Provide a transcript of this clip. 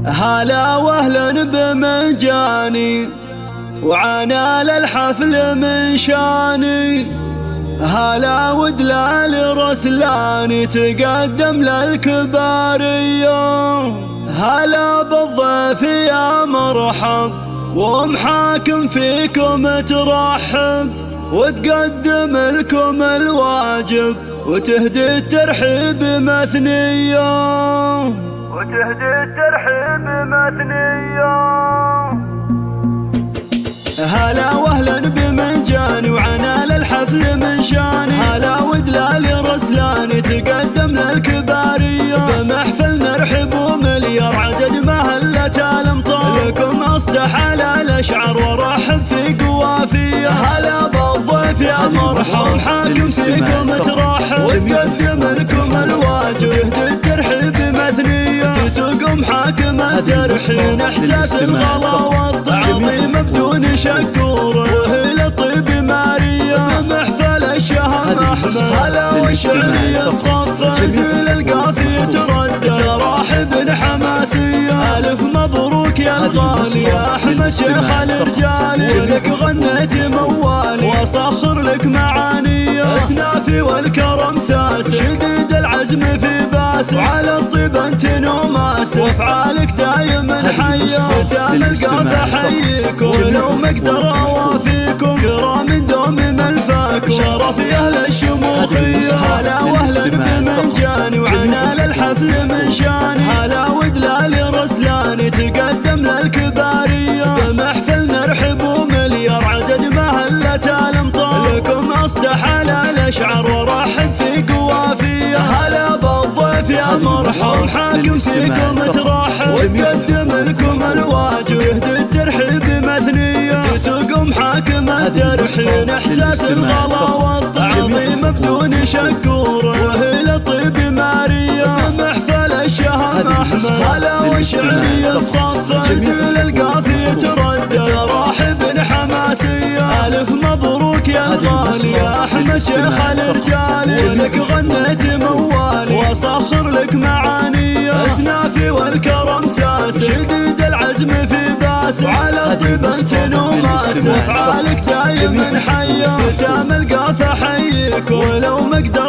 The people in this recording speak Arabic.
هلا واهلا بمجاني وعنا للحفل من شاني. هلا ودلال رسلاني تقدم للكبارية. هلا بالضيف يا مرحب ومحاكم فيكم ترحب وتقدم لكم الواجب وتهدي الترحيب مثنية. هلا واهلا بمجاني وعنا للحفل من شاني. هلا ودلال رسلاني تقدم للكبارية. بمحفل نرحب ومليار عدد مهلة الامطار لكم اصدح على الاشعار ورحب في قوافية. هلا بالضيف يا مرحب حاكم فيكم ترحب وتقدم لكم الواجب يهدي الترحيب مثنية. تسوق محاكم الترحين احساس الغلا والتعظيم بدون شكور وهي لطيب مارية. محفل الشهم احمد هلا والشعرية تصفى زيل القافية تردد راحب حماسية. الف مبروك يا الغالي يا احمد شيخ الرجال لك غنيت موالي واصخر لك معاني. اسنافي والكرم ساس شديد العزم في باس وعلى الطيب انت نوماس وافعالك دايما حيه. ختام القافه حييك ولو مقدر اوافيكم كرام دوم ملفاكم شرف يا اهل الشموخيه. هلا واهلا بمنجاني وعنا للحفل من شاني. هلا ودلال رسلاني تقدم للكباريه. بمحفل نرحب ومليار عدد مهلة الامطار لكم اصدح على الاشعار ورحب في قوافيه. هلا بالضيف يا مرحب حاكم فيكم ترحب وتقدم لكم الواجب يهدي الترحيب مثنية. تسوق محاكم الترحين احساس الغلا والتعظيم بدون شكور وهي لطيب مارية. محفل الشهم احمد هلا والشعرية تصفى زيل القافية تردد راحب حماسية. الف مبروك يا الغالي يا احمد شيخ الرجال لك غنيت موالي واصخر لك معاني. اسنافي والكرم ساس شديد العزم في باس وعلى الطيب انت نوماس وافعالك دايما حيه. ختام القافه حييك ولو مقدر